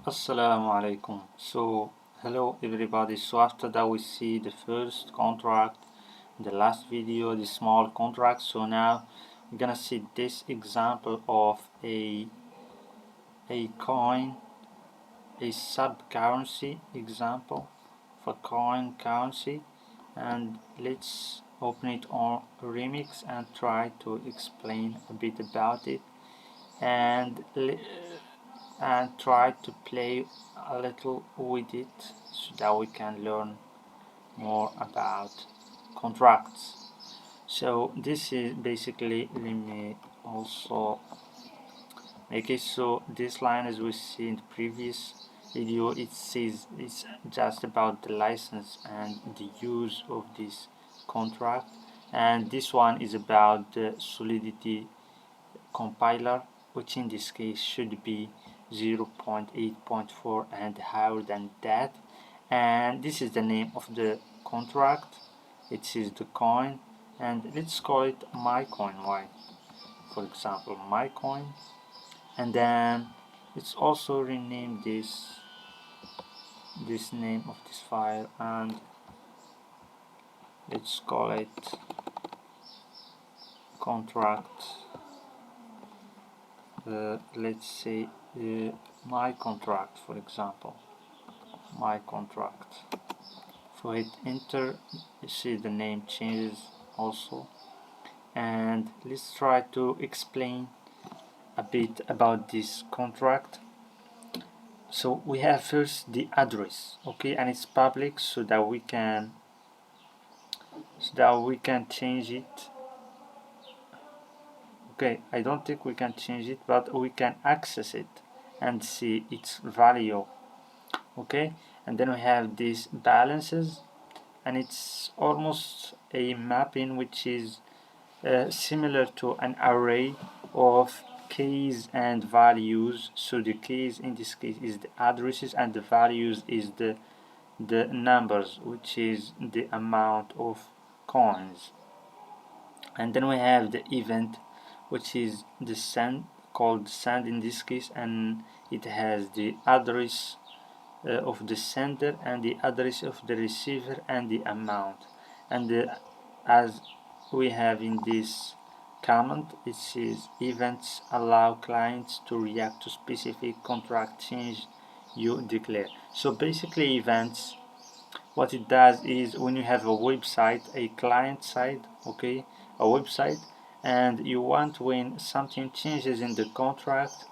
Assalamu alaikum. So hello everybody. So after that we see the first contract in the last video, the small contract. So now we're gonna see this example of a coin, a subcurrency example for coin currency, and let's open it on Remix and try to explain a bit about it and try to play a little with it so that we can learn more about contracts. So this is basically, let me also make it so this line, as we see in the previous video, it says it's just about the license and the use of this contract, and this one is about the Solidity compiler, which in this case should be 0.8.4 and higher than that. And this is the name of the contract. It is the coin, and let's call it MyCoin. Why? For example, MyCoin, and then let's also rename this name of this file, and let's call it contract. Let's say my contract, for example, my contract. For hit enter, you see the name changes also, and let's try to explain a bit about this contract. So we have first the address, okay, and it's public so that we can change it. Okay, I don't think we can change it, but we can access it and see its value. Okay, and then we have these balances, and it's almost a mapping which is similar to an array of keys and values. So the keys in this case is the addresses, and the values is the numbers, which is the amount of coins. And then we have the event, which is the send, called send in this case, and it has the address of the sender and the address of the receiver and the amount. And as we have in this comment, it says events allow clients to react to specific contract change you declare. So basically events, what it does is when you have a website, a client side, okay, a website, and you want, when something changes in the contract,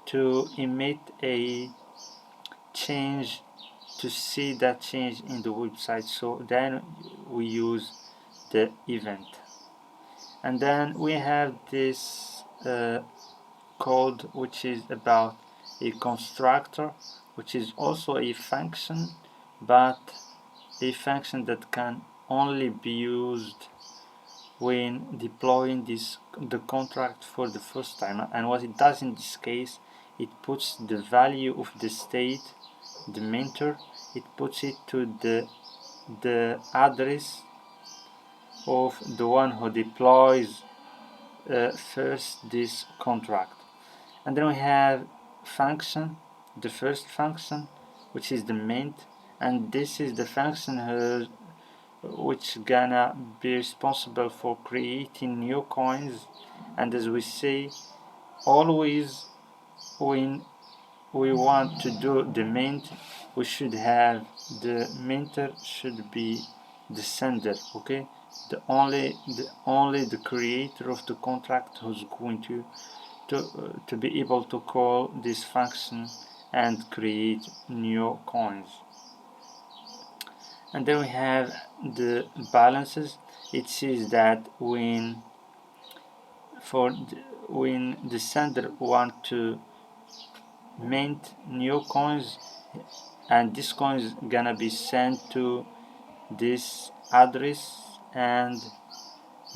to emit a change, to see that change in the website. So then we use the event. And then we have this code, which is about a constructor, which is also a function, but a function that can only be used when deploying the contract for the first time. And what it does in this case, it puts the value of the state, the minter, it puts it to the address of the one who deploys first this contract. And then we have function, the first function, which is the mint, and this is the function which gonna be responsible for creating new coins. And as we say, always when we want to do the mint, we should have the minter should be the sender, okay, the only the creator of the contract who's going to be able to call this function and create new coins. And then we have the balances. It says that when the sender want to mint new coins, and this coin is gonna be sent to this address, and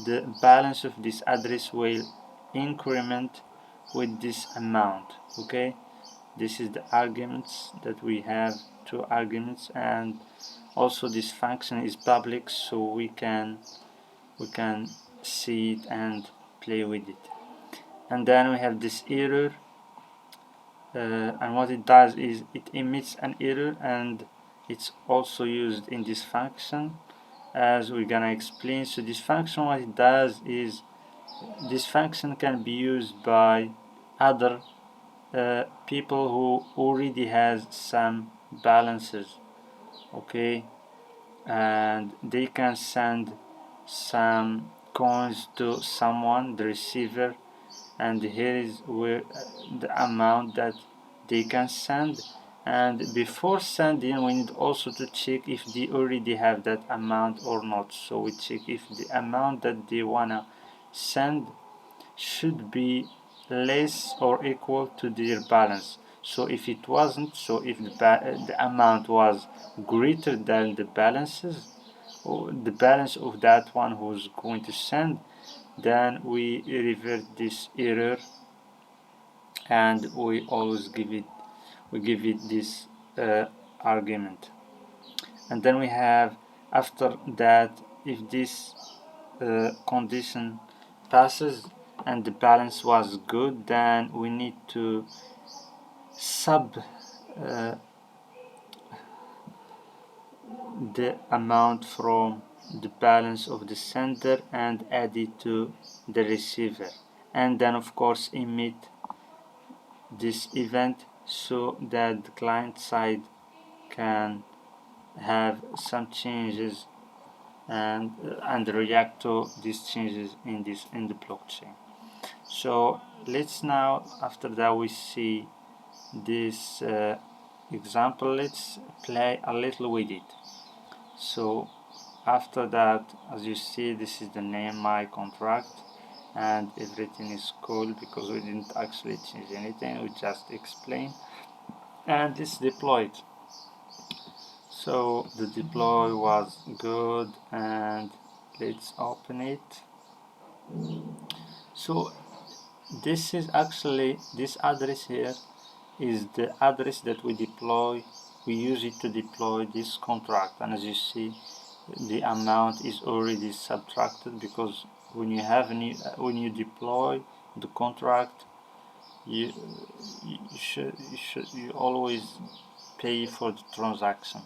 the balance of this address will increment with this amount. Okay, this is the arguments that we have, two arguments, and also this function is public, so we can see it and play with it. And then we have this error and what it does is it emits an error, and it's also used in this function as we're gonna explain. So this function, what it does is this function can be used by other people who already has some balances, okay, and they can send some coins to someone, the receiver, and here is where the amount that they can send. And before sending, we need also to check if they already have that amount or not. So we check if the amount that they wanna send should be less or equal to their balance. So if it wasn't, so if the amount was greater than the balances, or the balance of that one who's going to send, then we revert this error, and we always give it this argument. And then we have, after that, if this condition passes and the balance was good, then we need to sub the amount from the balance of the sender and add it to the receiver, and then of course emit this event so that the client side can have some changes and react to these changes in the blockchain. So let's now, after that we see this example, let's play a little with it. So after that, as you see, this is the name, my contract, and everything is cool because we didn't actually change anything, we just explained, and it's deployed. So the deploy was good, and let's open it. So this is actually, this address here is the address that we deploy. We use it to deploy this contract, and as you see, the amount is already subtracted, because when you have when you deploy the contract, you always pay for the transaction.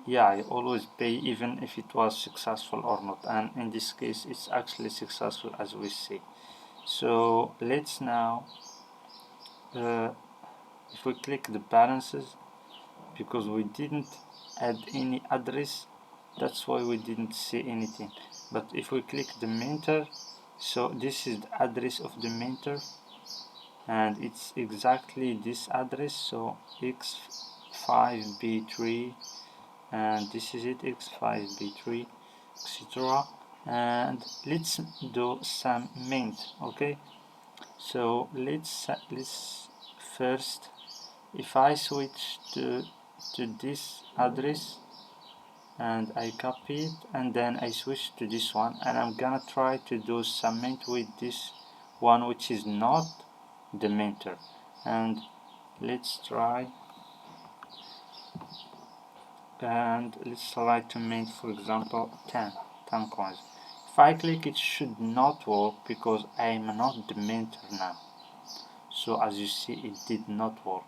Yeah, you always pay even if it was successful or not, and in this case it's actually successful, as we see. So let's now if we click the balances, because we didn't add any address, that's why we didn't see anything. But if we click the minter, so this is the address of the minter, and it's exactly this address, so x5b3, and this is it, x5b3, etc. And let's do some mint. Okay, so let's first, if I switch to this address and I copy it, and then I switch to this one, and I'm gonna try to do some mint with this one which is not the minter, and let's try, and let's try to mint, for example, 10 coins. If I click, it should not work because I am not the minter now. So as you see, it did not work.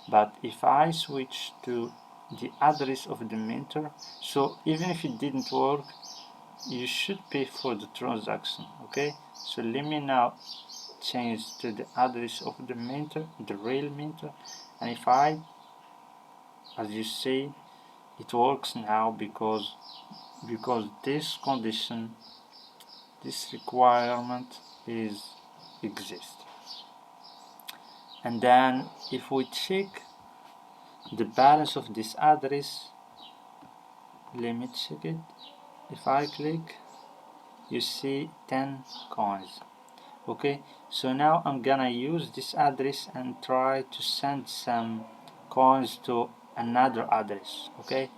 But if I switch to the address of the minter, so even if it didn't work, you should pay for the transaction. Okay, so let me now change to the address of the minter, the real minter, and if I, as you see, it works now because this condition, this requirement exists. And then if we check the balance of this address, let me check it. If I click, you see 10 coins. Okay, so now I'm gonna use this address and try to send some coins to another address. Okay,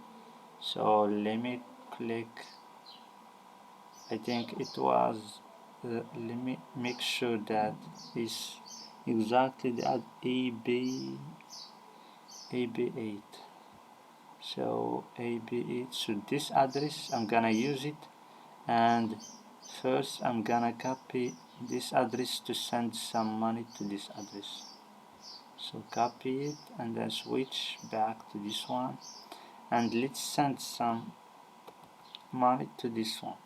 so let me click, I think it was let me make sure that is exactly the AB8. So AB8, so this address I'm gonna use it, and first I'm gonna copy this address to send some money to this address. So copy it and then switch back to this one, and let's send some money to this one.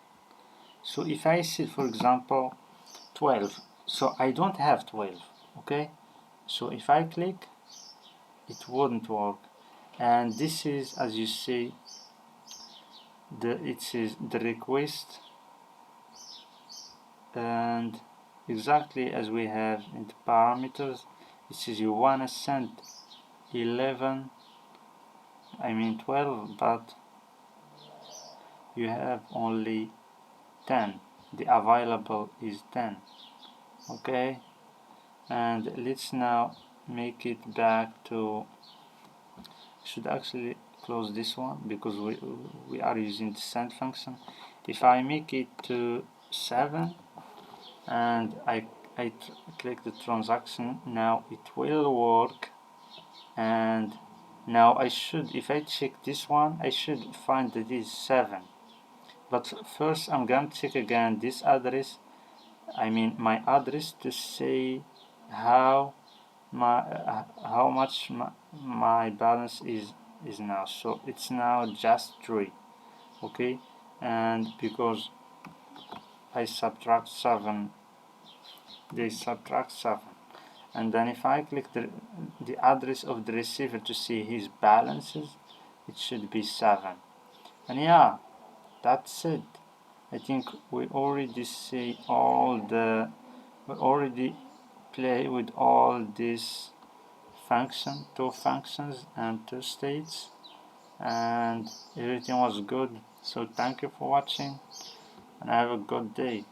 So if I see, for example, 12, so I don't have 12, okay? So if I click, it wouldn't work. And this is, as you see, it is the request, and exactly as we have in the parameters, it says you wanna send 12, but you have only 10. The available is 10. Okay, and let's now make it back to, should actually close this one because we are using the send function. If I make it to 7 and I click the transaction, now it will work. And now I should, if I check this one, I should find that it is 7. But first I'm going to check again this address, my address, to see how much my balance is now. So it's now just 3, okay? And because I subtract 7, they subtract 7. And then if I click the address of the receiver to see his balances, it should be 7. And yeah, that's it. I think we already see we already play with all these two functions and 2 states, and everything was good. So thank you for watching and have a good day.